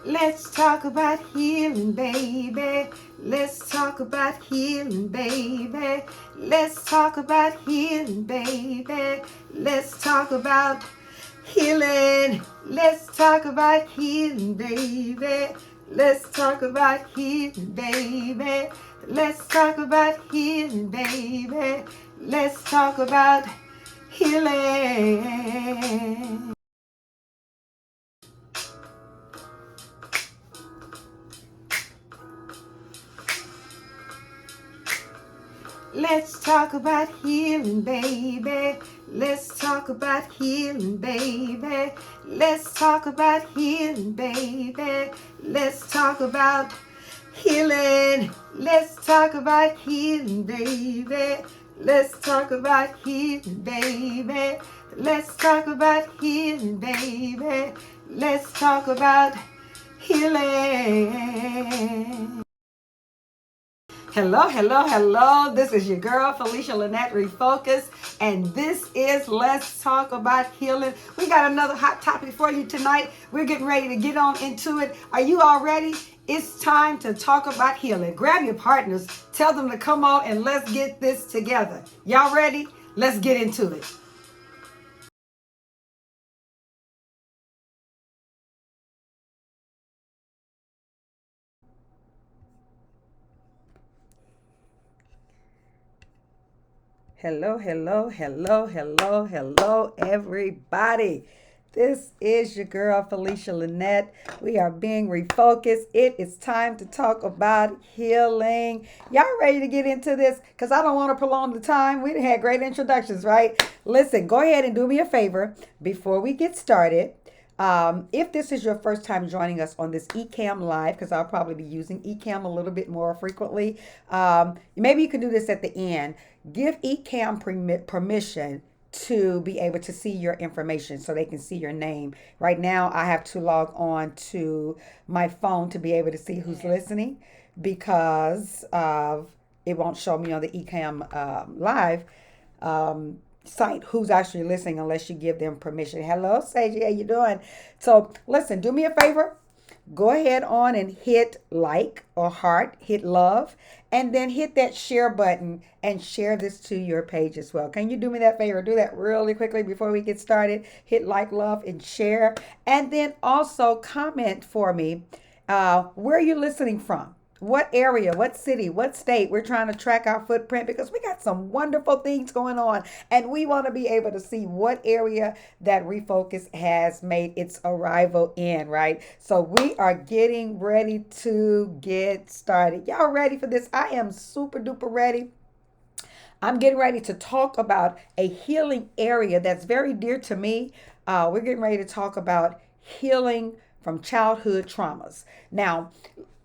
Let's talk about healing, baby. Let's talk about healing, baby. Let's talk about healing, baby. Let's talk about healing. Let's talk about healing, baby. Let's talk about healing, baby. Let's talk about healing, baby. Let's talk about healing. Let's talk about healing, baby. Let's talk about healing, baby. Let's talk about healing, baby. Let's talk about healing. Let's talk about healing, baby. Let's talk about healing, baby. Let's talk about healing, baby. Let's talk about healing. Hello, hello, hello. This is your girl, Felicia Lynette Refocus, and this is Let's Talk About Healing. We got another hot topic for you tonight. We're getting ready to get on into it. Are you all ready? It's time to talk about healing. Grab your partners, tell them to come on, and let's get this together. Y'all ready? Let's get into it. Hello, hello, hello, hello, hello, everybody. This is your girl, Felicia Lynette. We are being refocused. It is time to talk about healing. Y'all ready to get into this? Because I don't want to prolong the time. We had great introductions, right? Listen, go ahead and do me a favor before we get started. If this is your first time joining us on this Ecamm Live, because I'll probably be using Ecamm a little bit more frequently, maybe you can do this at the end. Give Ecamm permission to be able to see your information so they can see your name. Right now, I have to log on to my phone to be able to see who's listening because it won't show me on the Ecamm Live. Site who's actually listening unless you give them permission. Hello, Sage, how you doing? So listen, do me a favor. Go ahead on and hit like or heart, hit love, and then hit that share button and share this to your page as well. Can you do me that favor? Do that really quickly before we get started. Hit like, love, and share. And then also comment for me where you're listening from. What area, what city, what state. We're trying to track our footprint because we got some wonderful things going on and we want to be able to see what area that Refocus has made its arrival in, right? So we are getting ready to get started. Y'all ready for this? I am super duper ready. I'm getting ready to talk about a healing area that's very dear to me. We're getting ready to talk about healing from childhood traumas. Now,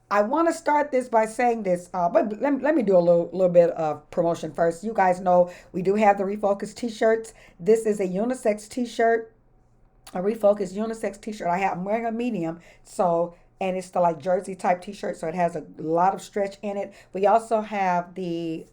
I want to start this by saying this, but let me do a little bit of promotion first. You guys know we do have the Refocus t-shirts. This is a unisex t-shirt, a Refocus unisex t-shirt. I'm wearing a medium, so and it's the like jersey type t-shirt, so it has a lot of stretch in it. We also have the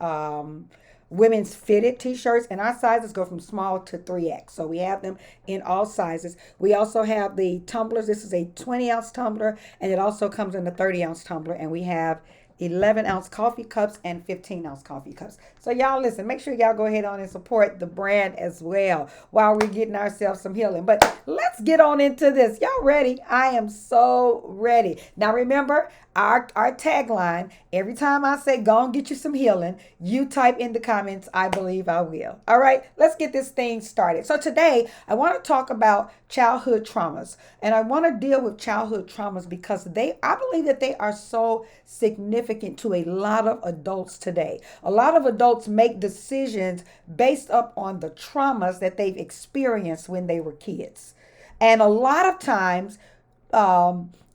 women's fitted t-shirts, and our sizes go from small to 3X, so we have them in all sizes. We also have the tumblers. This is a 20-ounce tumbler, and it also comes in a 30-ounce tumbler, and we have 11-ounce coffee cups and 15-ounce coffee cups. So y'all listen, make sure y'all go ahead on and support the brand as well while we're getting ourselves some healing. But let's get on into this. Y'all ready? I am so ready. Now remember, our tagline, every time I say go and get you some healing, you type in the comments, I believe I will. All right, let's get this thing started. So today I want to talk about childhood traumas. And I want to deal with childhood traumas because I believe that they are so significant to a lot of adults today. A lot of adults make decisions based up on the traumas that they've experienced when they were kids. And a lot of times,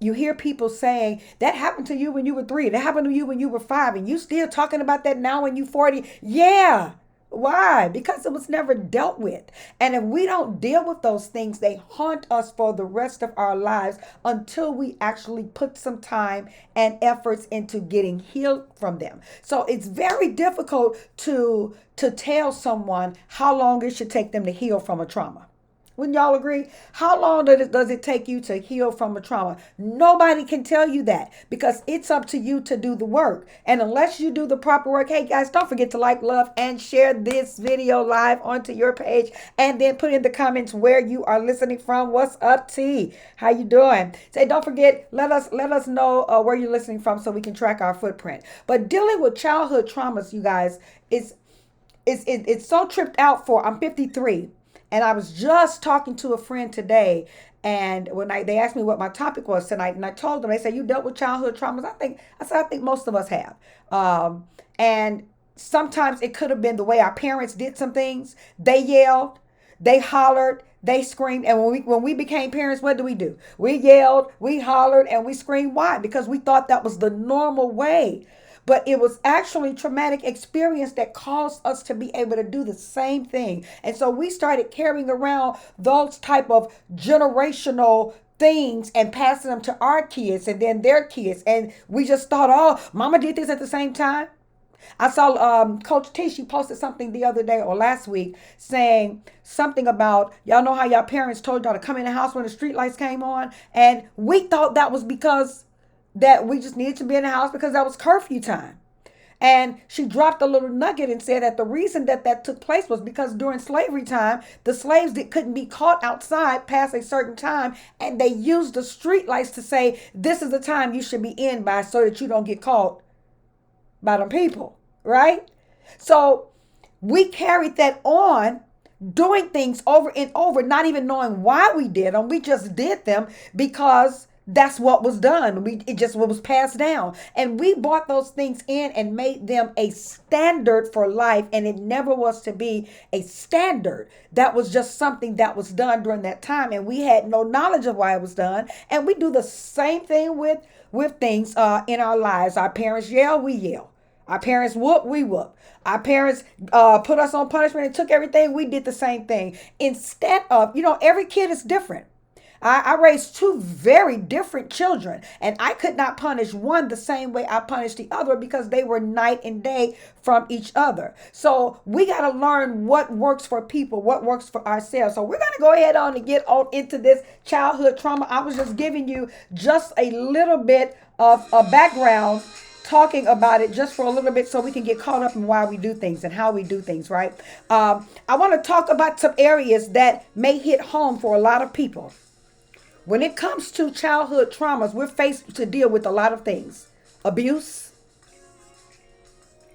you hear people saying that happened to you when you were 3, that happened to you when you were 5, and you still talking about that now when you 40. Yeah. Why? Because it was never dealt with. And if we don't deal with those things, they haunt us for the rest of our lives until we actually put some time and efforts into getting healed from them. So it's very difficult to tell someone how long it should take them to heal from a trauma. Wouldn't y'all agree? How long does it take you to heal from a trauma? Nobody can tell you that because it's up to you to do the work. And unless you do the proper work, hey guys, don't forget to like, love, and share this video live onto your page. And then put in the comments where you are listening from. What's up, T? How you doing? Say, don't forget, let us know where you're listening from so we can track our footprint. But dealing with childhood traumas, you guys, it's so tripped out for. I'm 53. And I was just talking to a friend today, and when they asked me what my topic was tonight, and I told them, they said, "You dealt with childhood traumas." I think most of us have. And sometimes it could have been the way our parents did some things. They yelled, they hollered, they screamed, and when we became parents, what do? We yelled, we hollered, and we screamed. Why? Because we thought that was the normal way. But it was actually traumatic experience that caused us to be able to do the same thing. And so we started carrying around those type of generational things and passing them to our kids and then their kids. And we just thought, oh, mama did this at the same time. I saw Coach T, she posted something the other day or last week saying something about, y'all know how y'all parents told y'all to come in the house when the street lights came on. And we thought that was because that we just needed to be in the house because that was curfew time. And she dropped a little nugget and said that the reason that took place was because during slavery time, the slaves couldn't be caught outside past a certain time. And they used the street lights to say, this is the time you should be in by so that you don't get caught by them people, right? So we carried that on, doing things over and over, not even knowing why we did them. We just did them because that's what was done. It just was passed down. And we brought those things in and made them a standard for life. And it never was to be a standard. That was just something that was done during that time. And we had no knowledge of why it was done. And we do the same thing with things in our lives. Our parents yell, we yell. Our parents whoop, we whoop. Our parents put us on punishment and took everything. We did the same thing. Instead of, every kid is different. I raised two very different children, and I could not punish one the same way I punished the other because they were night and day from each other. So we got to learn what works for people, what works for ourselves. So we're going to go ahead on and get on into this childhood trauma. I was just giving you just a little bit of a background, talking about it just for a little bit so we can get caught up in why we do things and how we do things, right? I want to talk about some areas that may hit home for a lot of people. When it comes to childhood traumas, we're faced to deal with a lot of things. Abuse,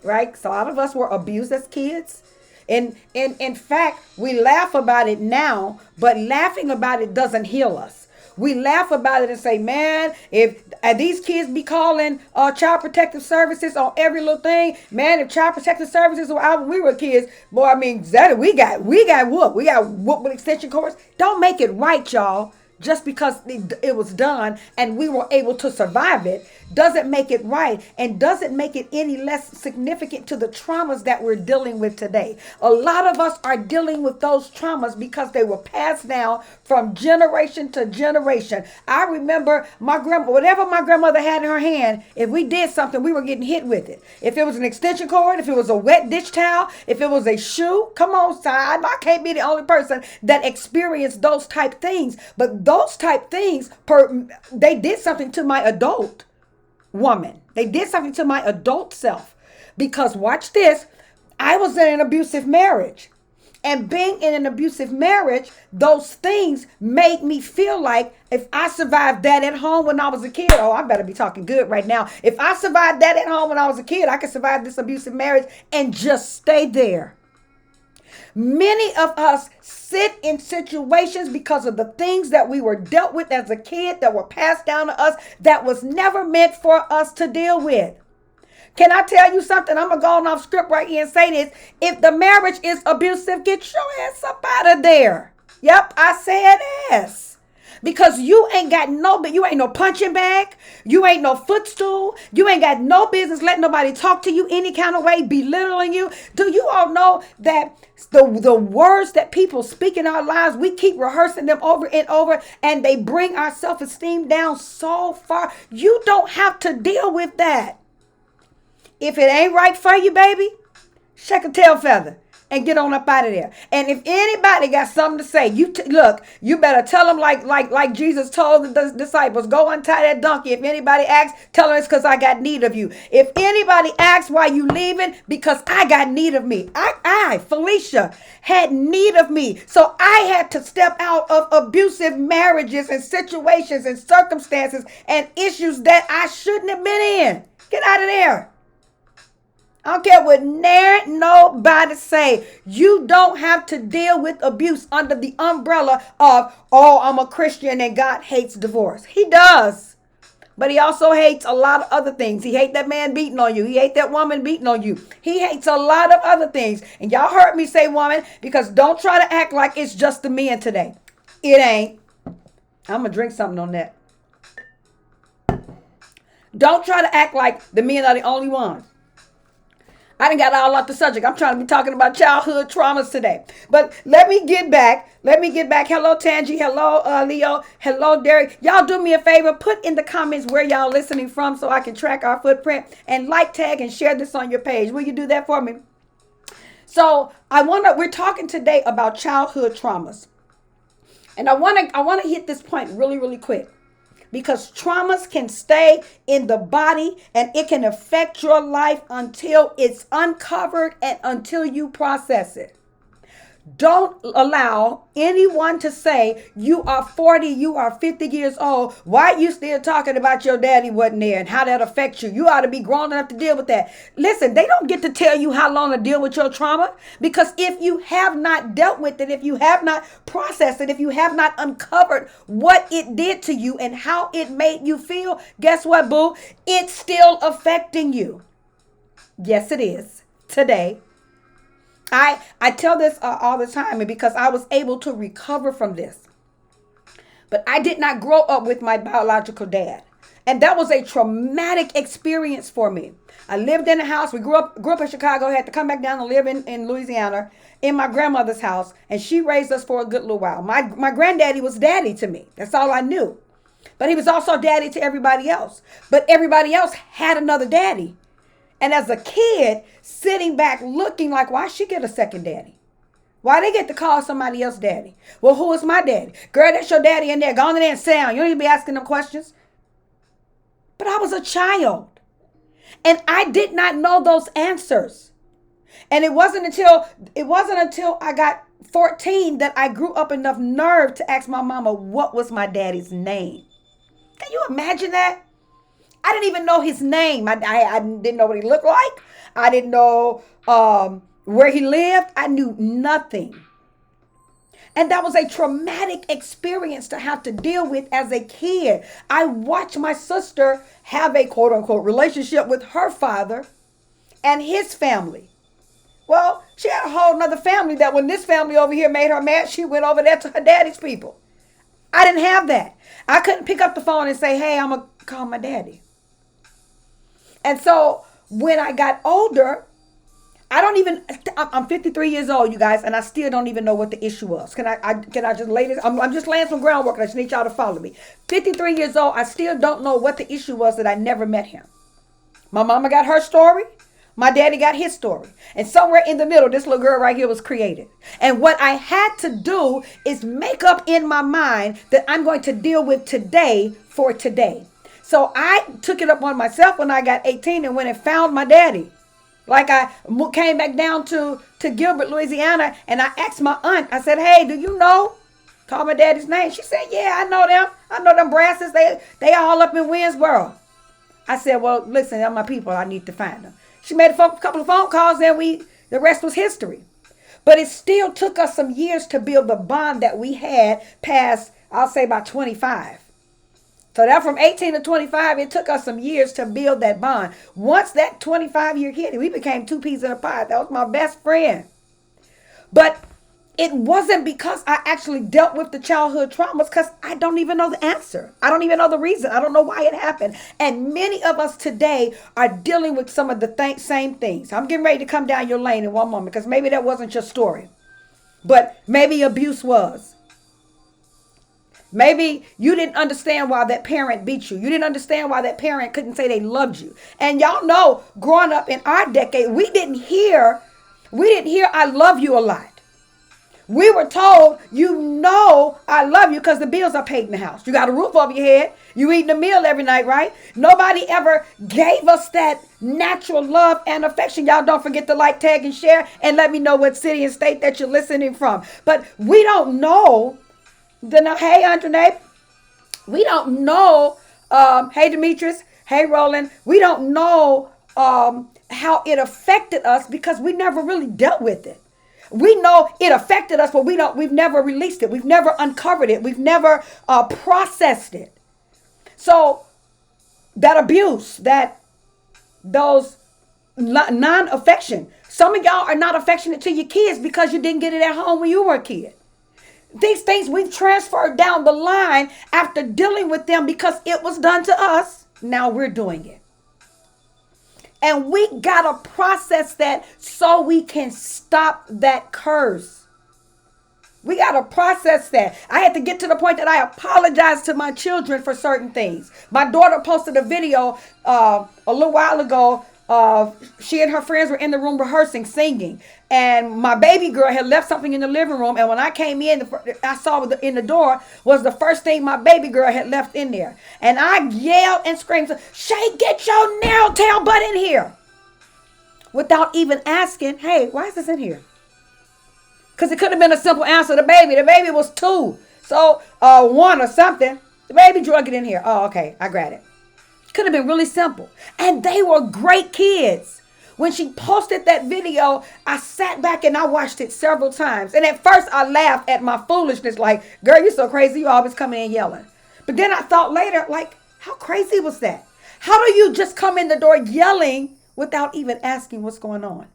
right? So a lot of us were abused as kids. And in fact, we laugh about it now, but laughing about it doesn't heal us. We laugh about it and say, man, if these kids be calling child protective services on every little thing, man, if child protective services were out when we were kids, boy, I mean, we got whooped. We got whooped with extension cords. Don't make it right, y'all. Just because it was done and we were able to survive it doesn't make it right and doesn't make it any less significant to the traumas that we're dealing with today. A lot of us are dealing with those traumas because they were passed down from generation to generation. I remember whatever my grandmother had in her hand, if we did something, we were getting hit with it. If it was an extension cord, if it was a wet dish towel, if it was a shoe, come on, side. I can't be the only person that experienced those type things. But those type things, they did something to my adult woman. They did something to my adult self. Because watch this, I was in an abusive marriage. And being in an abusive marriage, those things made me feel like if I survived that at home when I was a kid, oh, I better be talking good right now. If I survived that at home when I was a kid, I could survive this abusive marriage and just stay there. Many of us sit in situations because of the things that we were dealt with as a kid that were passed down to us that was never meant for us to deal with. Can I tell you something? I'm going to go on off script right here and say this. If the marriage is abusive, get your ass up out of there. Yep, I said ass. Because you ain't no punching bag. You ain't no footstool. You ain't got no business letting nobody talk to you any kind of way, belittling you. Do you all know that the words that people speak in our lives, we keep rehearsing them over and over, and they bring our self-esteem down so far. You don't have to deal with that. If it ain't right for you, baby, shake a tail feather and get on up out of there. And if anybody got something to say, look, you better tell them like Jesus told the disciples, go untie that donkey. If anybody asks, tell them it's because I got need of you. If anybody asks why you leaving, because I got need of me. Felicia, had need of me. So I had to step out of abusive marriages and situations and circumstances and issues that I shouldn't have been in. Get out of there. I don't care what nobody say. You don't have to deal with abuse under the umbrella of, oh, I'm a Christian and God hates divorce. He does. But he also hates a lot of other things. He hates that man beating on you. He hates that woman beating on you. He hates a lot of other things. And y'all heard me say woman, because don't try to act like it's just the men today. It ain't. I'm going to drink something on that. Don't try to act like the men are the only ones. I done got all off the subject. I'm trying to be talking about childhood traumas today. But let me get back. Hello, Tangi. Hello, Leo. Hello, Derek. Y'all do me a favor. Put in the comments where y'all listening from so I can track our footprint. And like, tag, and share this on your page. Will you do that for me? So we're talking today about childhood traumas. And I want to hit this point really, really quick. Because traumas can stay in the body and it can affect your life until it's uncovered and until you process it. Don't allow anyone to say you are 40, you are 50 years old. Why are you still talking about your daddy wasn't there and how that affects you? You ought to be grown enough to deal with that. Listen, they don't get to tell you how long to deal with your trauma, because if you have not dealt with it, if you have not processed it, if you have not uncovered what it did to you and how it made you feel, guess what, boo? It's still affecting you. Yes, it is. Today. I tell this all the time, and because I was able to recover from this. But I did not grow up with my biological dad. And that was a traumatic experience for me. I lived in a house. We grew up in Chicago, had to come back down and live in Louisiana in my grandmother's house. And she raised us for a good little while. My granddaddy was daddy to me. That's all I knew. But he was also daddy to everybody else. But everybody else had another daddy. And as a kid, sitting back looking like, why she get a second daddy? Why they get to call somebody else daddy? Well, who is my daddy? Girl, that's your daddy in there. Go in there and sound. You don't even be asking them questions. But I was a child. And I did not know those answers. And it wasn't until I got 14 that I grew up enough nerve to ask my mama, what was my daddy's name? Can you imagine that? I didn't even know his name. I didn't know what he looked like. I didn't know where he lived. I knew nothing. And that was a traumatic experience to have to deal with as a kid. I watched my sister have a quote unquote relationship with her father and his family. Well, she had a whole nother family that when this family over here made her mad, she went over there to her daddy's people. I didn't have that. I couldn't pick up the phone and say, hey, I'm going to call my daddy. And so when I got older, I'm 53 years old, you guys, and I still don't even know what the issue was. Can I just lay this? I'm just laying some groundwork. I just need y'all to follow me. 53 years old, I still don't know what the issue was that I never met him. My mama got her story. My daddy got his story. And somewhere in the middle, this little girl right here was created. And what I had to do is make up in my mind that I'm going to deal with today for today. So I took it up on myself when I got 18 and went and found my daddy. Like I came back down to Gilbert, Louisiana, and I asked my aunt, I said, hey, do you know? Call my daddy's name. She said, yeah, I know them. I know them brasses. They all up in Winsboro. I said, well, listen, they're my people. I need to find them. She made a couple of phone calls and the rest was history. But it still took us some years to build the bond that we had past, I'll say about 25. So that from 18 to 25, it took us some years to build that bond. Once that 25-year hit, we became two peas in a pod. That was my best friend. But it wasn't because I actually dealt with the childhood traumas, because I don't even know the answer. I don't even know the reason. I don't know why it happened. And many of us today are dealing with some of the same things. I'm getting ready to come down your lane in one moment, because maybe that wasn't your story. But maybe abuse was. Maybe you didn't understand why that parent beat you. You didn't understand why that parent couldn't say they loved you. And y'all know, growing up in our decade, we didn't hear We didn't hear I love you a lot. We were told, I love you because the bills are paid in the house. You got a roof over your head. You eating a meal every night, right? Nobody ever gave us that natural love and affection. Y'all don't forget to like, tag, and share, and let me know what city and state that you're listening from. But we don't know. Hey, Andre, we don't know. Hey, Demetrius. Hey, Roland. We don't know how it affected us because we never really dealt with it. We know it affected us, but we've never released it. We've never uncovered it. We've never processed it. So that abuse, those non-affection, some of y'all are not affectionate to your kids because you didn't get it at home when you were a kid. These things we've transferred down the line after dealing with them because it was done to us. Now we're doing it. And we got to process that so we can stop that curse. We got to process that. I had to get to the point that I apologized to my children for certain things. My daughter posted a video a little while ago. She and her friends were in the room rehearsing, singing. And my baby girl had left something in the living room. And when I came in, I saw in the door was the first thing my baby girl had left in there. And I yelled and screamed, "Shay, get your narrow tail butt in here." Without even asking, hey, why is this in here? Because it could have been a simple answer. The baby was 2. So 1 or something. The baby drug it in here. Oh, okay, I got it. Could have been really simple. And they were great kids. When she posted that video, I sat back and I watched it several times. And at first I laughed at my foolishness, like, girl, you're so crazy. You always coming in yelling. But then I thought later, like, how crazy was that? How do you just come in the door yelling without even asking what's going on?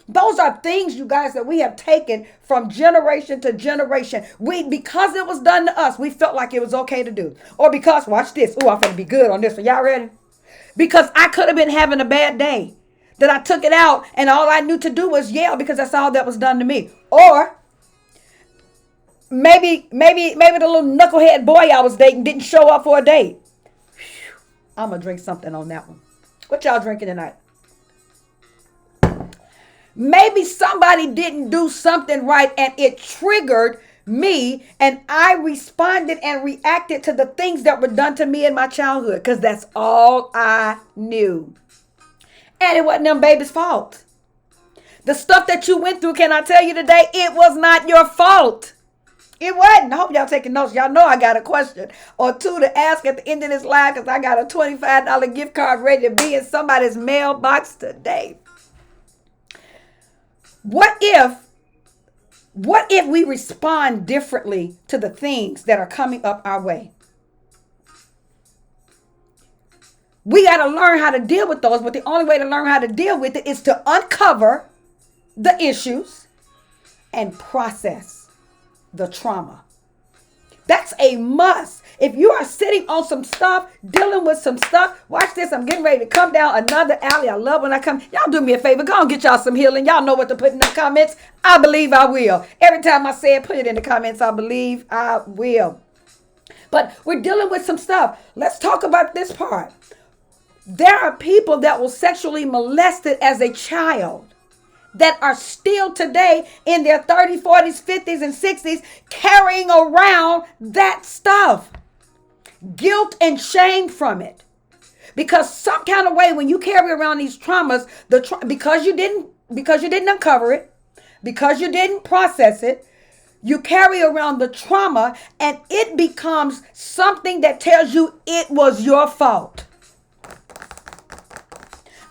Those are things, you guys, that we have taken from generation to generation. Because it was done to us, we felt like it was okay to do. Or because, watch this. Oh, I'm going to be good on this one. Y'all ready? Because I could have been having a bad day. That I took it out and all I knew to do was yell because that's all that was done to me. Or maybe the little knucklehead boy I was dating didn't show up for a date. I'm going to drink something on that one. What y'all drinking tonight? Maybe somebody didn't do something right and it triggered me and I responded and reacted to the things that were done to me in my childhood because that's all I knew. And it wasn't them babies' fault. The stuff that you went through, can I tell you today, it was not your fault. It wasn't. I hope y'all taking notes. Y'all know I got a question or two to ask at the end of this live because I got a $25 gift card ready to be in somebody's mailbox today. What if we respond differently to the things that are coming up our way? We got to learn how to deal with those, but the only way to learn how to deal with it is to uncover the issues and process the trauma. That's a must. If you are sitting on some stuff, dealing with some stuff, watch this. I'm getting ready to come down another alley. I love when I come. Y'all do me a favor. Go and get y'all some healing. Y'all know what to put in the comments. I believe I will. Every time I say it, put it in the comments. I believe I will. But we're dealing with some stuff. Let's talk about this part. There are people that were sexually molested as a child that are still today in their 30s, 40s, 50s, and 60s carrying around that stuff. Guilt and shame from it. Because some kind of way when you carry around these traumas, because you didn't uncover it, because you didn't process it, you carry around the trauma and it becomes something that tells you it was your fault.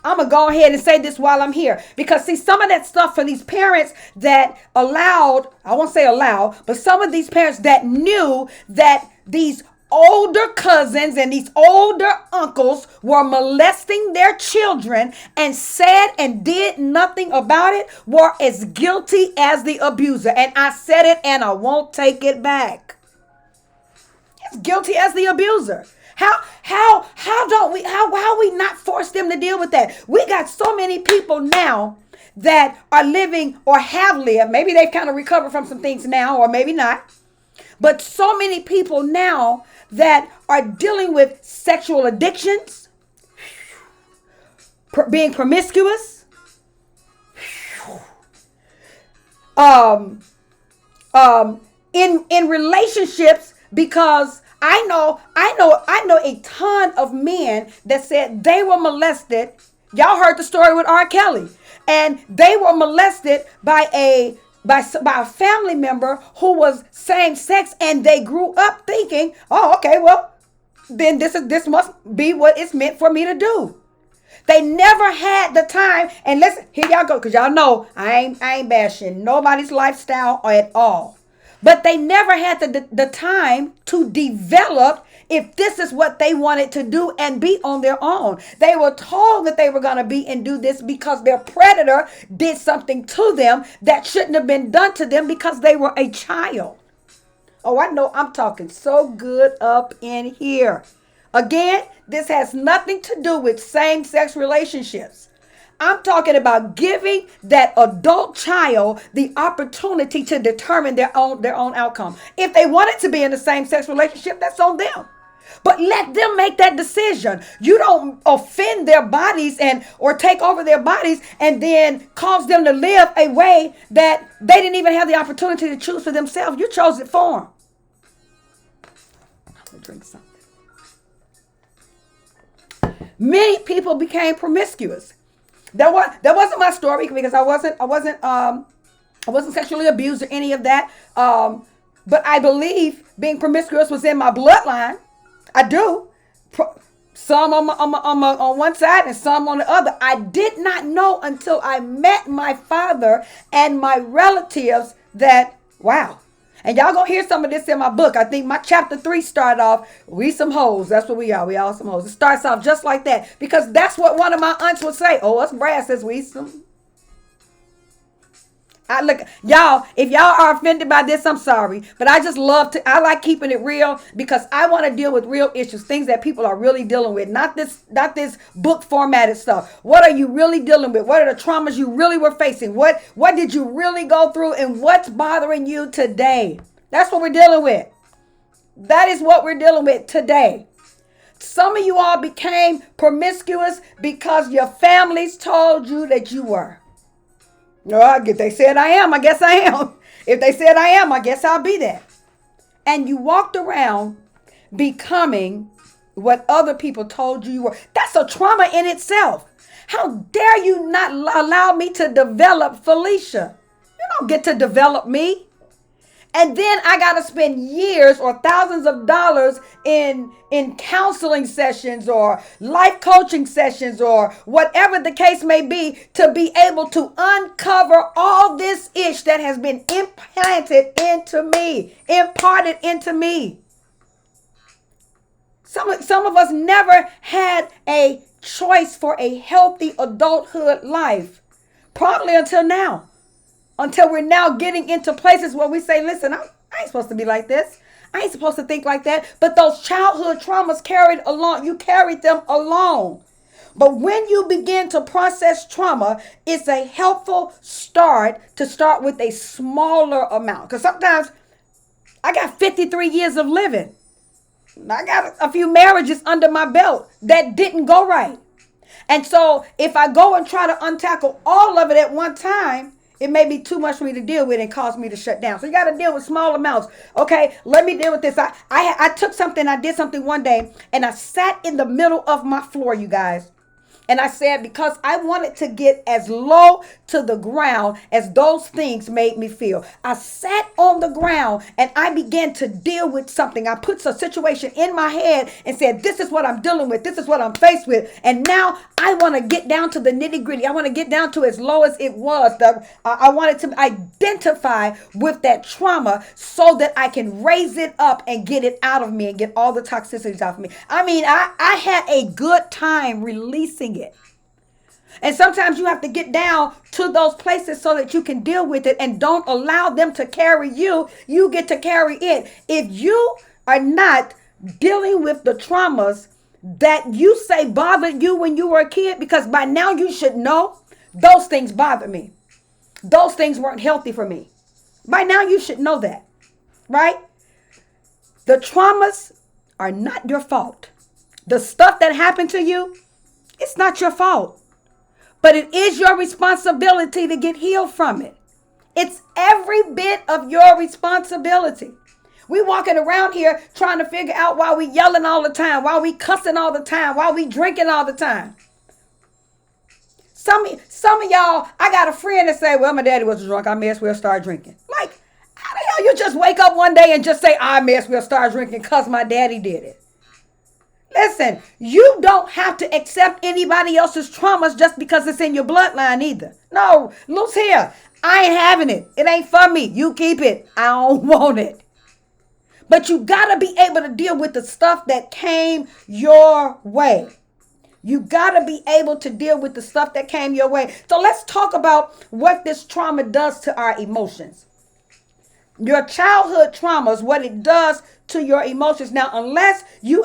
I'm going to go ahead and say this while I'm here. Because see, some of that stuff for these parents that I won't say allowed, but some of these parents that knew that these older cousins and these older uncles were molesting their children and said and did nothing about it were as guilty as the abuser. And I said it and I won't take it back. As guilty as the abuser. How are we not forced them to deal with that? We got so many people now that are living or have lived. Maybe they've kind of recovered from some things now, or maybe not. But so many people now that are dealing with sexual addictions, being promiscuous, um, in relationships, because I know a ton of men that said they were molested. Y'all heard the story with R. Kelly, and they were molested by a family member who was same sex, and they grew up thinking, oh, okay, well, then this must be what it's meant for me to do. They never had the time. And listen, here y'all go, because y'all know I ain't bashing nobody's lifestyle at all. But they never had the time to develop if this is what they wanted to do and be on their own. They were told that they were going to be and do this because their predator did something to them that shouldn't have been done to them because they were a child. Oh, I know I'm talking so good up in here. Again, this has nothing to do with same-sex relationships. I'm talking about giving that adult child the opportunity to determine their own outcome. If they wanted to be in the same-sex relationship, that's on them. But let them make that decision. You don't offend their bodies or take over their bodies and then cause them to live a way that they didn't even have the opportunity to choose for themselves. You chose it for them. I'm gonna drink something. Many people became promiscuous. That wasn't my story, because I wasn't sexually abused or any of that. But I believe being promiscuous was in my bloodline. I do. Some on one side and some on the other. I did not know until I met my father and my relatives that, wow. And y'all gonna hear some of this in my book. I think my chapter 3 started off, we some hoes. That's what we are. We all some hoes. It starts off just like that, because that's what one of my aunts would say. Oh, us Brad says we some. Look, y'all, if y'all are offended by this, I'm sorry. But I like keeping it real, because I want to deal with real issues, things that people are really dealing with, not this book formatted stuff. What are you really dealing with? What are the traumas you really were facing? What did you really go through, and what's bothering you today? That's what we're dealing with. That is what we're dealing with today. Some of you all became promiscuous because your families told you that you were. No, if they said I am, I guess I am. If they said I am, I guess I'll be that. And you walked around becoming what other people told you were. That's a trauma in itself. How dare you not allow me to develop Felicia? You don't get to develop me. And then I got to spend years or thousands of dollars in counseling sessions or life coaching sessions or whatever the case may be to be able to uncover all this ish that has been imparted into me. Some of us never had a choice for a healthy adulthood life, probably until now. Until we're now getting into places where we say, listen, I ain't supposed to be like this. I ain't supposed to think like that. But those childhood traumas you carried them along. But when you begin to process trauma, it's a helpful start with a smaller amount. Because sometimes I got 53 years of living. I got a few marriages under my belt that didn't go right. And so if I go and try to untackle all of it at one time, it may be too much for me to deal with and cause me to shut down. So you got to deal with small amounts. Okay, let me deal with this. I took something, I did something one day, and I sat in the middle of my floor, you guys. And I said, because I wanted to get as low to the ground as those things made me feel. I sat on the ground and I began to deal with something. I put a situation in my head and said, this is what I'm dealing with. This is what I'm faced with. And now I want to get down to the nitty gritty. I want to get down to as low as it was. I wanted to identify with that trauma so that I can raise it up and get it out of me and get all the toxicities out of me. I mean, I had a good time releasing it. And sometimes you have to get down to those places so that you can deal with it and don't allow them to carry you. You get to carry it. If you are not dealing with the traumas that you say bothered you when you were a kid, because by now you should know those things bothered me. Those things weren't healthy for me. By now you should know that, right? The traumas are not your fault. The stuff that happened to you, it's not your fault. But it is your responsibility to get healed from it. It's every bit of your responsibility. We walking around here trying to figure out why we yelling all the time, why we cussing all the time, why we drinking all the time. Some of y'all, I got a friend that say, well, my daddy was drunk. I may as well start drinking. Like, how the hell you just wake up one day and just say, I may as well start drinking because my daddy did it? Listen, you don't have to accept anybody else's traumas just because it's in your bloodline either. No, loose here. I ain't having it. It ain't for me. You keep it. I don't want it. But you got to be able to deal with the stuff that came your way. You got to be able to deal with the stuff that came your way. So let's talk about what this trauma does to our emotions. Your childhood traumas, what it does to your emotions. Now, unless you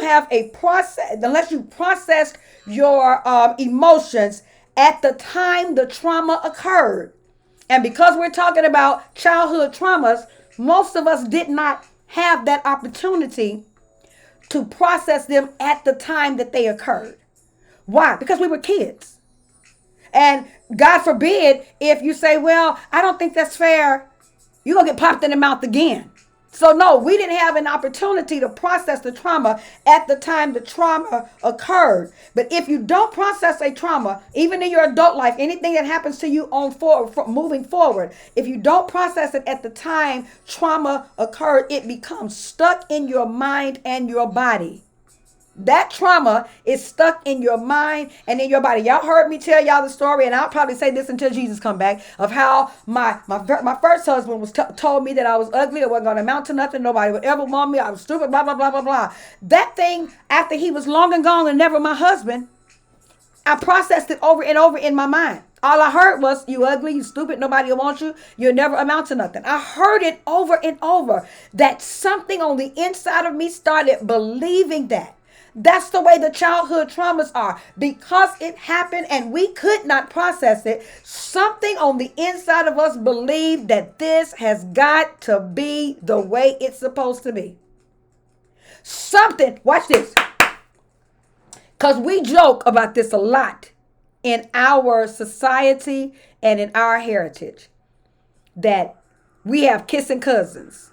processed your emotions at the time the trauma occurred, and because we're talking about childhood traumas, most of us did not have that opportunity to process them at the time that they occurred. Why? Because we were kids. And God forbid if you say, well, I don't think that's fair, you're going to get popped in the mouth again. So no, we didn't have an opportunity to process the trauma at the time the trauma occurred. But if you don't process a trauma, even in your adult life, anything that happens to you moving forward, if you don't process it at the time trauma occurred, it becomes stuck in your mind and your body. That trauma is stuck in your mind and in your body. Y'all heard me tell y'all the story, and I'll probably say this until Jesus come back, of how my first husband was told me that I was ugly, I wasn't going to amount to nothing, nobody would ever want me, I was stupid, blah, blah, blah, blah, blah. That thing, after he was long and gone and never my husband, I processed it over and over in my mind. All I heard was, you ugly, you stupid, nobody will want you, you'll never amount to nothing. I heard it over and over. That something on the inside of me started believing that. That's the way the childhood traumas are. Because it happened and we could not process it, something on the inside of us believed that this has got to be the way it's supposed to be. Something, watch this, because we joke about this a lot in our society and in our heritage, that we have kissing cousins.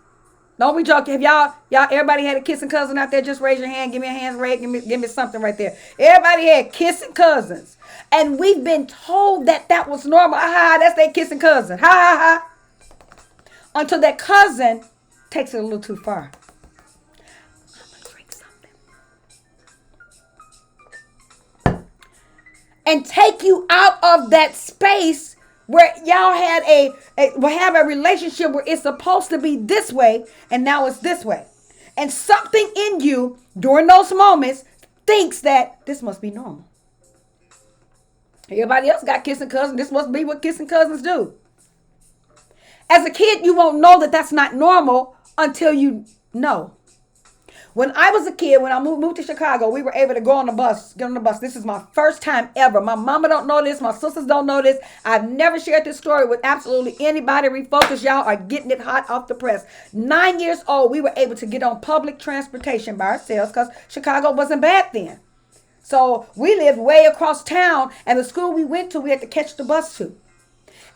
Don't we joke? Have y'all, everybody had a kissing cousin out there? Just raise your hand. Give me a hand raise. Give me something right there. Everybody had kissing cousins. And we've been told that that was normal. That's their kissing cousin. Ha, ha, ha. Until that cousin takes it a little too far. I'm going to drink something. And take you out of that space where y'all had have a relationship where it's supposed to be this way, and now it's this way. And something in you during those moments thinks that this must be normal. Everybody else got kissing cousins. This must be what kissing cousins do. As a kid, you won't know that that's not normal until you know. When I was a kid, when I moved to Chicago, we were able to get on the bus. This is my first time ever. My mama don't know this. My sisters don't know this. I've never shared this story with absolutely anybody. Refocus, y'all are getting it hot off the press. 9 years old, we were able to get on public transportation by ourselves because Chicago wasn't bad then. So we lived way across town, and the school we went to, we had to catch the bus to.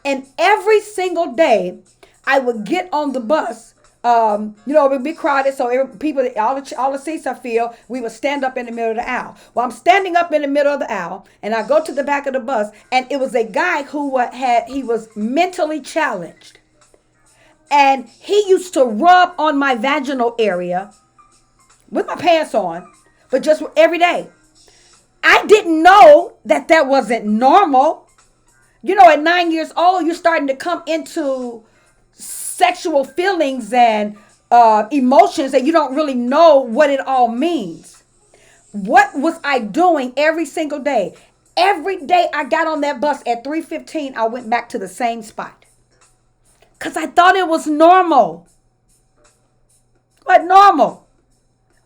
And every single day, I would get on the bus. It would be crowded, so all the seats are filled. We would stand up in the middle of the aisle. Well, I'm standing up in the middle of the aisle, and I go to the back of the bus, and it was a guy who he was mentally challenged. And he used to rub on my vaginal area with my pants on, but just every day. I didn't know that wasn't normal. At 9 years old, you're starting to come into sexual feelings and emotions that you don't really know what it all means. What was I doing every single day? Every day I got on that bus at 3:15, I went back to the same spot. Because I thought it was normal. It wasn't normal.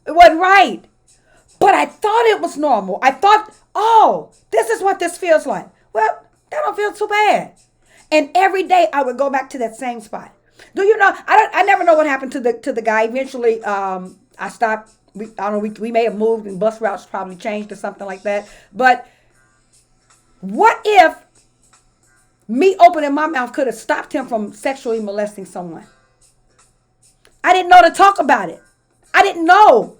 It wasn't right. But I thought it was normal. I thought, this is what this feels like. Well, that don't feel too bad. And every day I would go back to that same spot. Do you know? I never know what happened to the guy. Eventually, I stopped. We may have moved and bus routes probably changed or something like that. But what if Me opening my mouth could have stopped him from sexually molesting someone. I didn't know to talk about it. I didn't know.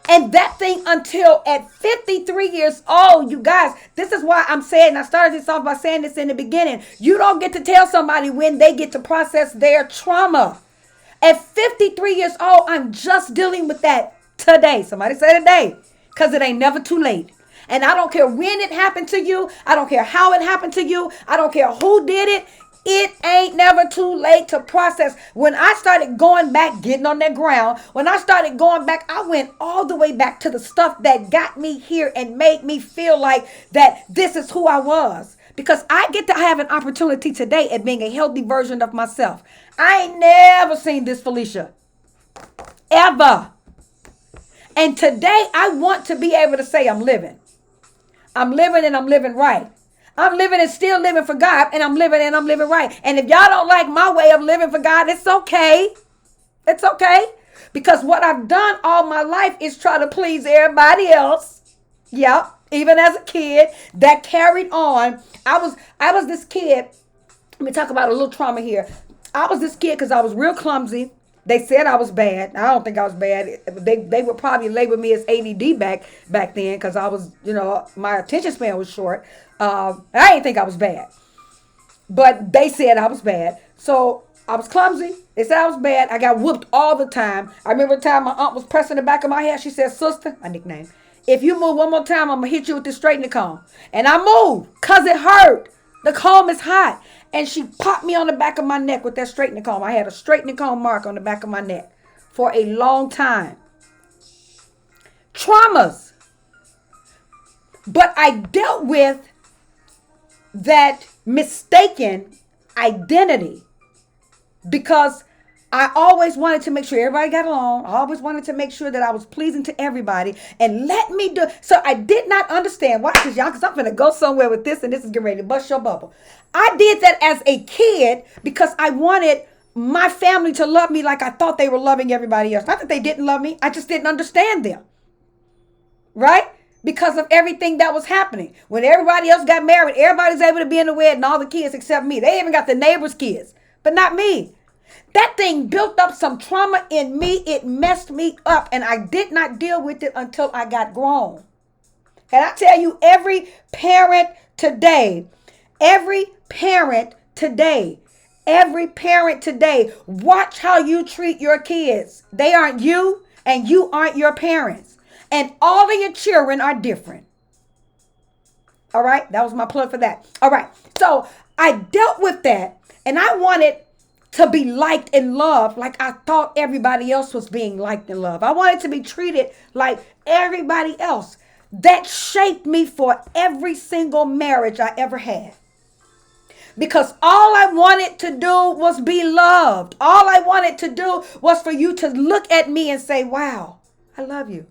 And that thing until at 53 years old, you guys, this is why I'm saying, I started this off by saying this in the beginning. You don't get to tell somebody when they get to process their trauma. At 53 years old, I'm just dealing with that today. Somebody say today, because it ain't never too late. And I don't care when it happened to you. I don't care how it happened to you. I don't care who did it. It ain't never too late to process. When I started going back, getting on that ground, when I started going back, I went all the way back to the stuff that got me here and made me feel like that this is who I was. Because I get to have an opportunity today at being a healthy version of myself. I ain't never seen this Felicia. Ever. And today I want to be able to say I'm living. I'm living and I'm living right. I'm living and still living for God, and I'm living and I'm living right. And if y'all don't like my way of living for God, it's okay. It's okay. Because what I've done all my life is try to please everybody else. Yep. Even as a kid, that carried on. I was this kid. Let me talk about a little trauma here. I was this kid because I was real clumsy. They said I was bad. I don't think I was bad. They would probably label me as ADD back then because I was, my attention span was short. I didn't think I was bad. But they said I was bad. So I was clumsy. They said I was bad. I got whooped all the time. I remember the time my aunt was pressing the back of my head. She said, "Sister," my nickname, "if you move one more time, I'm going to hit you with this straightening comb." And I moved because it hurt. The comb is hot. And she popped me on the back of my neck with that straightening comb. I had a straightening comb mark on the back of my neck for a long time. Traumas. But I dealt with that mistaken identity because I always wanted to make sure everybody got along. I always wanted to make sure that I was pleasing to everybody and let me do. So I did not understand. Watch this, y'all, because I'm going to go somewhere with this and this is getting ready to bust your bubble. I did that as a kid because I wanted my family to love me like I thought they were loving everybody else. Not that they didn't love me. I just didn't understand them. Right? Because of everything that was happening. When everybody else got married, everybody's able to be in the wedding, all the kids except me. They even got the neighbor's kids, but not me. That thing built up some trauma in me. It messed me up, and I did not deal with it until I got grown. And I tell you, every parent today, watch how you treat your kids. They aren't you, and you aren't your parents. And all of your children are different. All right, that was my plug for that. All right, so I dealt with that, and I wanted to be liked and loved like I thought everybody else was being liked and loved. I wanted to be treated like everybody else. That shaped me for every single marriage I ever had. Because all I wanted to do was be loved. All I wanted to do was for you to look at me and say, "Wow, I love you."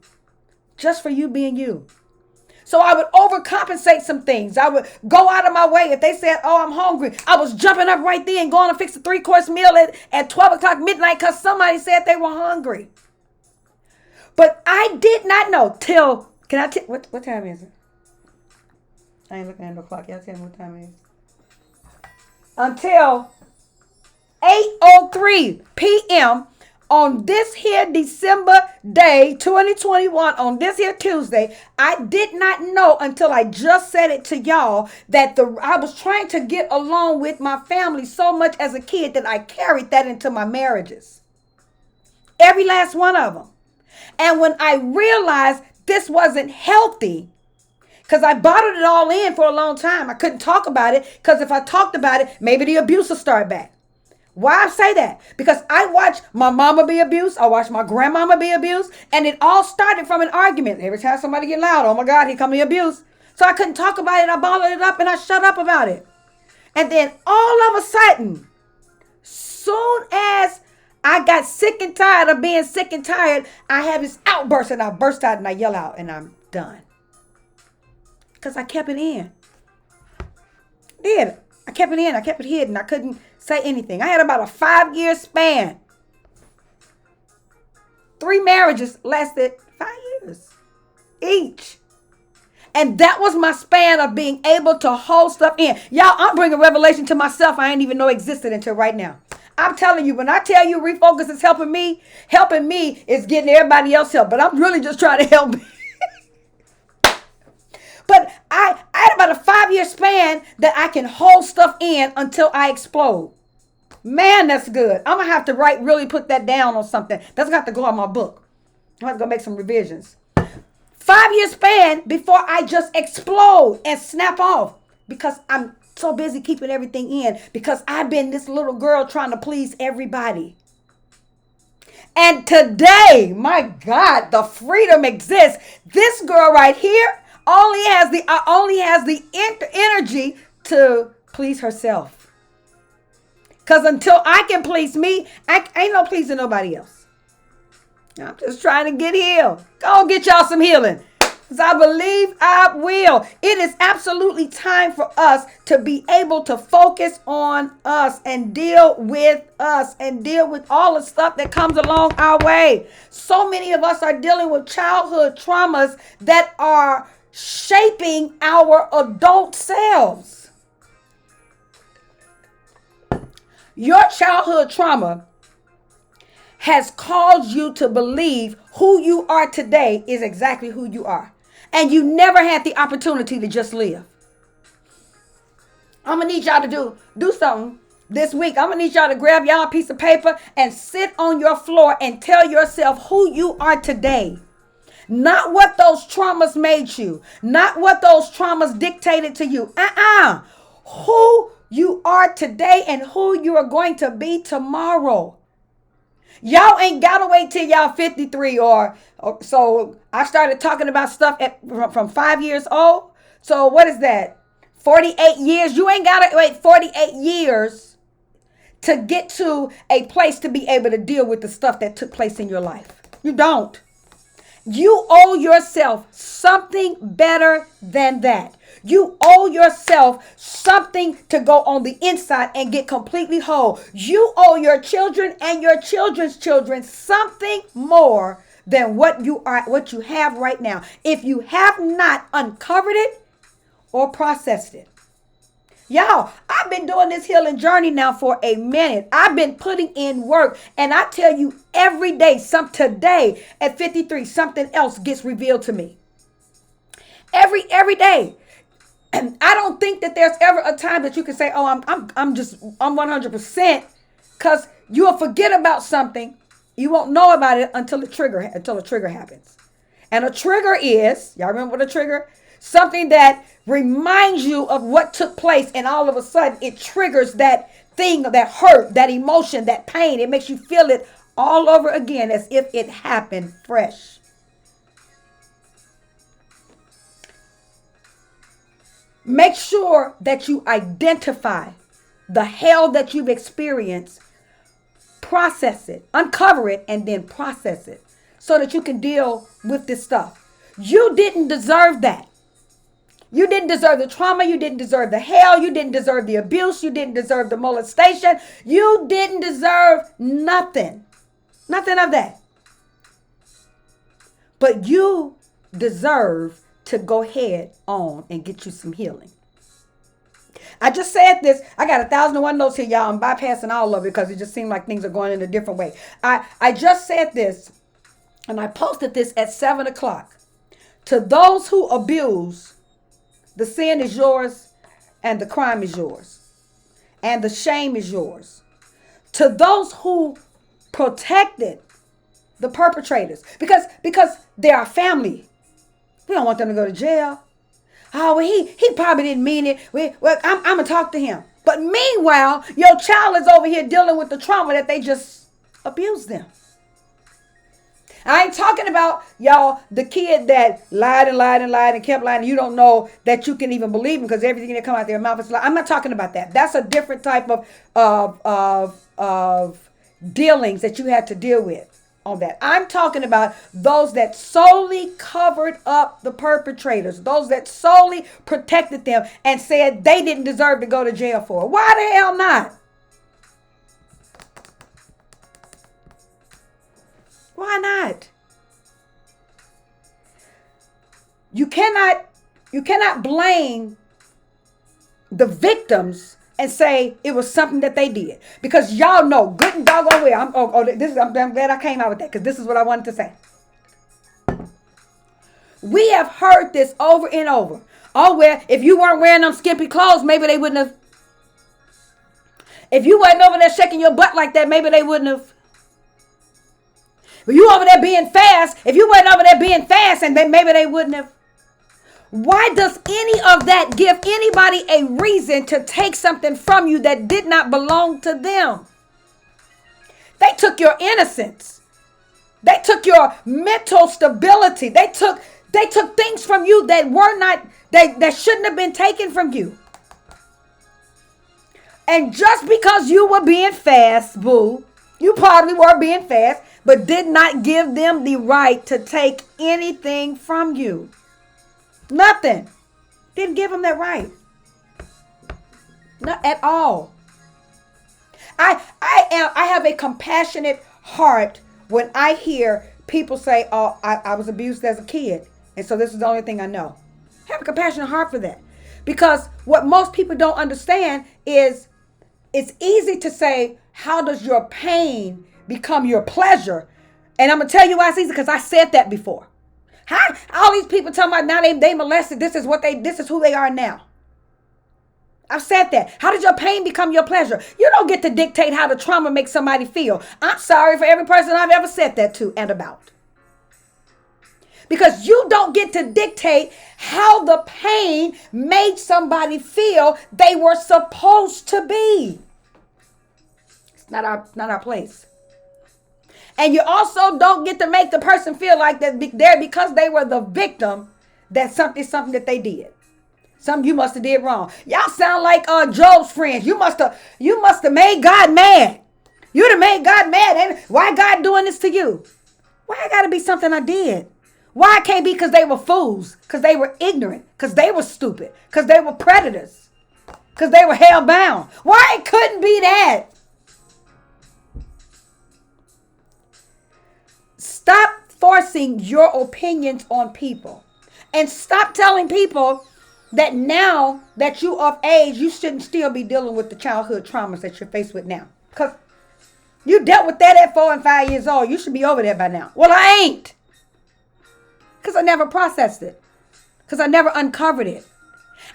Just for you being you. So I would overcompensate some things. I would go out of my way. If they said, "Oh, I'm hungry," I was jumping up right there and going to fix a 3-course meal at 12 o'clock midnight because somebody said they were hungry. But I did not know till, what time is it? I ain't looking at the clock. Y'all tell me what time it is. Until 8:03 p.m. on this here December day, 2021, on this here Tuesday, I did not know until I just said it to y'all that I was trying to get along with my family so much as a kid that I carried that into my marriages. Every last one of them. And when I realized this wasn't healthy, because I bottled it all in for a long time, I couldn't talk about it because if I talked about it, maybe the abuse will start back. Why I say that? Because I watched my mama be abused. I watched my grandmama be abused. And it all started from an argument. Every time somebody get loud, "Oh my God, here come the abuse." So I couldn't talk about it. I bottled it up and I shut up about it. And then all of a sudden, soon as I got sick and tired of being sick and tired, I had this outburst and I burst out and I yell out and I'm done. Because I kept it in. I kept it in. I kept it hidden. I couldn't say anything. I had about a 5-year span. 3 marriages lasted 5 years each. And that was my span of being able to hold stuff in. Y'all, I'm bringing revelation to myself I didn't even know existed until right now. I'm telling you, when I tell you refocus is helping me is getting everybody else help. But I'm really just trying to help me. But I had about a 5-year span that I can hold stuff in until I explode. Man, that's good. I'm going to have to really put that down on something. That's going to have to go on my book. I'm going to go make some revisions. 5-year span before I just explode and snap off because I'm so busy keeping everything in because I've been this little girl trying to please everybody. And today, my God, the freedom exists. This girl right here only has the energy to please herself. Because until I can please me, I ain't no pleasing nobody else. I'm just trying to get healed. Go get y'all some healing. Because I believe I will. It is absolutely time for us to be able to focus on us and deal with us and deal with all the stuff that comes along our way. So many of us are dealing with childhood traumas that are shaping our adult selves. Your childhood trauma has caused you to believe who you are today is exactly who you are. And you never had the opportunity to just live. I'm going to need y'all to do something this week. I'm going to need y'all to grab y'all a piece of paper and sit on your floor and tell yourself who you are today. Not what those traumas made you. Not what those traumas dictated to you. Who you are today and who you are going to be tomorrow. Y'all ain't got to wait till y'all 53 or so. I started talking about stuff from 5 years old. So what is that? 48 years. You ain't got to wait 48 years to get to a place to be able to deal with the stuff that took place in your life. You don't. You owe yourself something better than that. You owe yourself something to go on the inside and get completely whole. You owe your children and your children's children something more than what you have right now. If you have not uncovered it or processed it. Y'all, I've been doing this healing journey now for a minute. I've been putting in work. And I tell you every day, today at 53, something else gets revealed to me. Every day. And I don't think that there's ever a time that you can say, oh, I'm 100%, because you'll forget about something. You won't know about it until a trigger happens. And a trigger is, y'all remember what a trigger? Something that reminds you of what took place, and all of a sudden it triggers that thing, that hurt, that emotion, that pain. It makes you feel it all over again as if it happened fresh. Make sure that you identify the hell that you've experienced, process it, uncover it, and then process it so that you can deal with this stuff. You didn't deserve that. You didn't deserve the trauma. You didn't deserve the hell. You didn't deserve the abuse. You didn't deserve the molestation. You didn't deserve nothing. Nothing of that. But you deserve to go ahead on and get you some healing. I just said this. I got 1,001 notes here, y'all. I'm bypassing all of it because it just seemed like things are going in a different way. I just said this, and I posted this at 7 o'clock. To those who abuse, the sin is yours, and the crime is yours, and the shame is yours. To those who protected the perpetrators, because they are family, we don't want them to go to jail. Oh, well, he probably didn't mean it. I'm going to talk to him. But meanwhile, your child is over here dealing with the trauma that they just abused them. I ain't talking about, y'all, the kid that lied and kept lying. And you don't know that you can even believe him because everything that comes out their mouth is lie. I'm not talking about that. That's a different type of dealings that you had to deal with on that. I'm talking about those that solely covered up the perpetrators, those that solely protected them and said they didn't deserve to go to jail for it. Why the hell not? Why not? You cannot You cannot blame the victims and say it was something that they did, because y'all know good and doggone well. I'm glad I came out with that, because this is what I wanted to say. We have heard this over and over. Oh, well, if you weren't wearing them skimpy clothes, maybe they wouldn't have. If you wasn't over there shaking your butt like that, maybe they wouldn't have. But you over there being fast. If you wasn't over there being fast, and then maybe they wouldn't have. Why does any of that give anybody a reason to take something from you that did not belong to them? They took your innocence. They took your mental stability. They took things from you that were not, that shouldn't have been taken from you. And just because you were being fast, boo, you probably were being fast, but did not give them the right to take anything from you. Nothing. Didn't give them that right. Not at all. I have a compassionate heart when I hear people say, oh, I was abused as a kid, and so this is the only thing I know. I have a compassionate heart for that. Because what most people don't understand is it's easy to say, how does your pain become your pleasure? And I'm going to tell you why it's easy, because I said that before. How all these people talking about now they molested, this is who they are now. I've said that. How did your pain become your pleasure? You don't get to dictate how the trauma makes somebody feel. I'm sorry for every person I've ever said that to and about. Because you don't get to dictate how the pain made somebody feel they were supposed to be. It's not our place. And you also don't get to make the person feel like that they're, because they were the victim, that something that they did. Something you must have did wrong. Y'all sound like Job's friends. You must have made God mad. You'd have made God mad. And why God doing this to you? Why it gotta be something I did? Why it can't be because they were fools, because they were ignorant, because they were stupid, because they were predators, because they were hell-bound? Why it couldn't be that? Stop forcing your opinions on people. And stop telling people that now that you of age, you shouldn't still be dealing with the childhood traumas that you're faced with now. Because you dealt with that at 4 and 5 years old. You should be over there by now. Well, I ain't. Because I never processed it. Because I never uncovered it.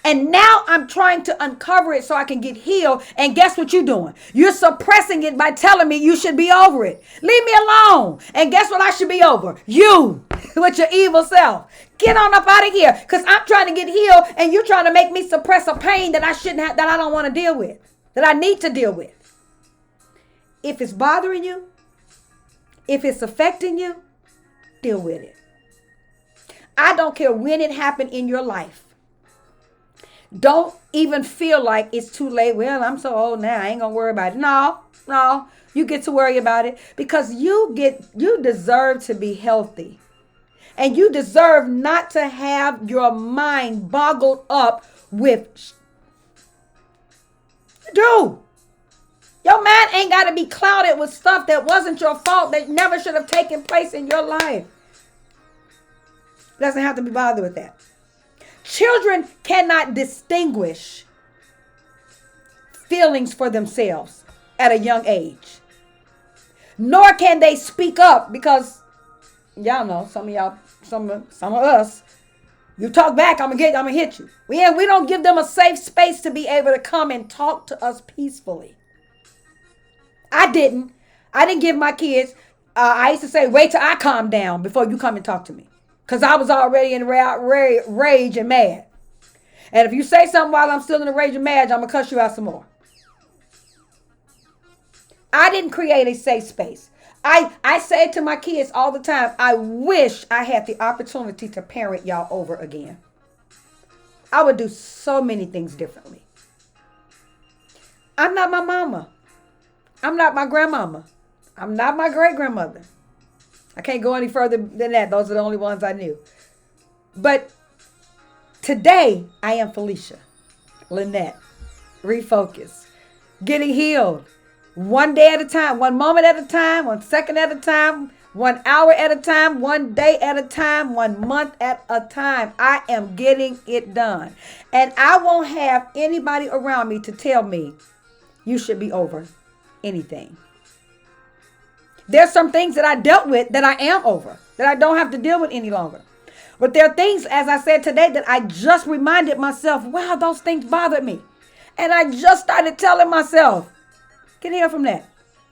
And now I'm trying to uncover it so I can get healed. And guess what you're doing? You're suppressing it by telling me you should be over it. Leave me alone. And guess what I should be over? You with your evil self. Get on up out of here. Because I'm trying to get healed and you're trying to make me suppress a pain that I shouldn't have, that I don't want to deal with. That I need to deal with. If it's bothering you, if it's affecting you, deal with it. I don't care when it happened in your life. Don't even feel like it's too late. Well, I'm so old now, I ain't gonna worry about it. No, you get to worry about it, because you deserve to be healthy. And you deserve not to have your mind boggled up with. You do. Your mind ain't got to be clouded with stuff that wasn't your fault, that never should have taken place in your life. Doesn't have to be bothered with that. Children cannot distinguish feelings for themselves at a young age. Nor can they speak up, because y'all know, some of us, you talk back, I'm gonna hit you. We don't give them a safe space to be able to come and talk to us peacefully. I didn't give my kids, I used to say, wait till I calm down before you come and talk to me. Because I was already in rage and mad. And if you say something while I'm still in a rage and mad, I'm going to cuss you out some more. I didn't create a safe space. I say to my kids all the time, I wish I had the opportunity to parent y'all over again. I would do so many things differently. I'm not my mama. I'm not my grandmama. I'm not my great-grandmother. I can't go any further than that. Those are the only ones I knew. But today, I am Felicia Lynette. Refocus. Getting healed. One day at a time. One moment at a time. 1 second at a time. 1 hour at a time, 1 day at a time, 1 month at a time. I am getting it done. And I won't have anybody around me to tell me you should be over anything. There's some things that I dealt with that I am over, that I don't have to deal with any longer. But there are things, as I said today, that I just reminded myself, wow, those things bothered me. And I just started telling myself, get here from that.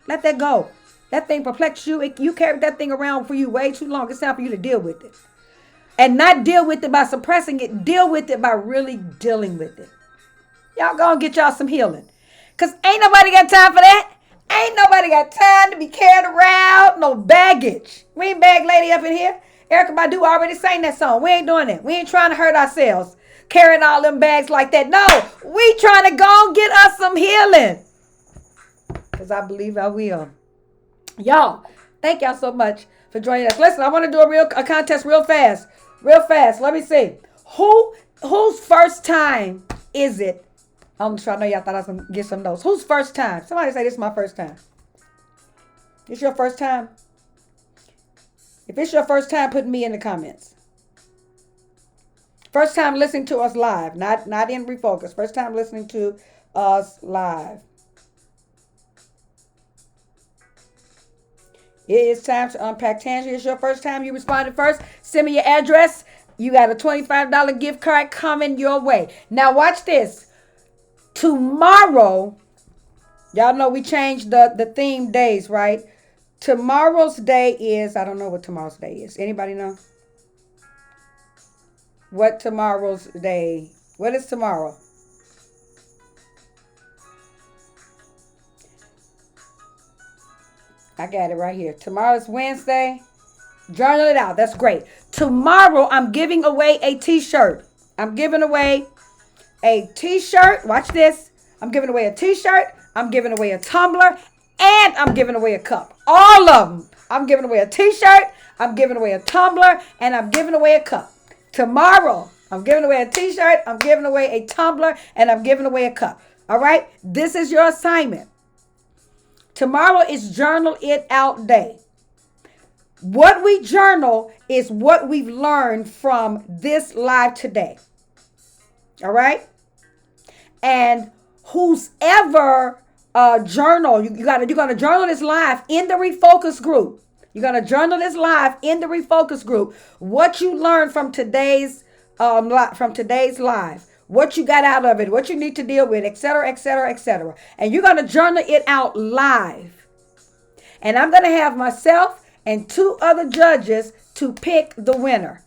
Let that go. That thing perplexes you. You carried that thing around for you way too long. It's time for you to deal with it. And not deal with it by suppressing it. Deal with it by really dealing with it. Y'all gonna get y'all some healing. Because ain't nobody got time for that. Ain't nobody got time to be carried around. No baggage. We ain't bag lady up in here. Erykah Badu already sang that song. We ain't doing that. We ain't trying to hurt ourselves. Carrying all them bags like that. No. We trying to go and get us some healing. Because I believe I will. Y'all, thank y'all so much for joining us. Listen, I want to do a contest real fast. Real fast. Let me see. Whose first time is it? I'm sure I know y'all thought I was going to get some notes. Whose first time? Somebody say this is my first time. It's your first time? If it's your first time, put me in the comments. First time listening to us live, not in Refocus. First time listening to us live. It is time to unpack Tangie. It's your first time. You responded first. Send me your address. You got a $25 gift card coming your way. Now watch this. Tomorrow, y'all know we changed the theme days, right? Tomorrow's day is, I don't know what tomorrow's day is. Anybody know? What tomorrow's day? What is tomorrow? I got it right here. Tomorrow's Wednesday. Journal it out. That's great. Tomorrow, I'm giving away a t-shirt. I'm giving away a t-shirt. Watch this. I'm giving away a t-shirt. I'm giving away a tumbler. And I'm giving away a cup. All of them. I'm giving away a t-shirt. I'm giving away a tumbler. And I'm giving away a cup. Tomorrow, I'm giving away a t-shirt. I'm giving away a tumbler. And I'm giving away a cup. All right? This is your assignment. Tomorrow is Journal It Out Day. What we journal is what we've learned from this live today. All right? And whoever journal, you're gonna journal this live in the Refocus group. You're gonna journal this live in the Refocus group. What you learned from today's live, what you got out of it, what you need to deal with, etc., etc., etc. And you're gonna journal it out live. And I'm gonna have myself and 2 other judges to pick the winner.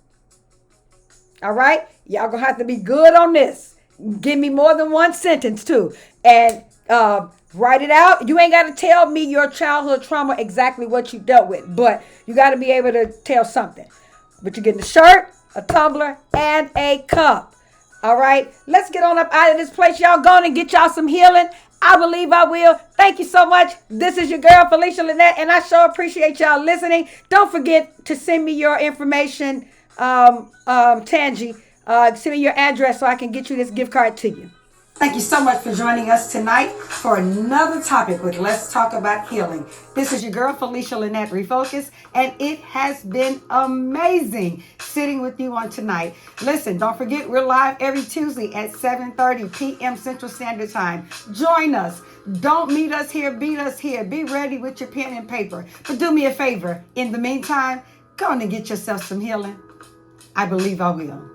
All right? Y'all gonna have to be good on this. Give me more than one sentence too. And write it out. You ain't got to tell me your childhood trauma, exactly what you dealt with, but you got to be able to tell something. But you're getting a shirt, a tumbler, and a cup. All right, let's get on up out of this place. Y'all going and get y'all some healing. I believe I will. Thank you so much. This is your girl, Felicia Lynette, and I sure appreciate y'all listening. Don't forget to send me your information, Tangie. Send me your address so I can get you this gift card to you. Thank you so much for joining us tonight for another topic with Let's Talk About Healing. This is your girl, Felicia Lynette Refocus, and it has been amazing sitting with you on tonight. Listen, don't forget, we're live every Tuesday at 7:30 p.m. Central Standard Time. Join us. Don't meet us here, beat us here. Be ready with your pen and paper. But do me a favor. In the meantime, go on and get yourself some healing. I believe I will.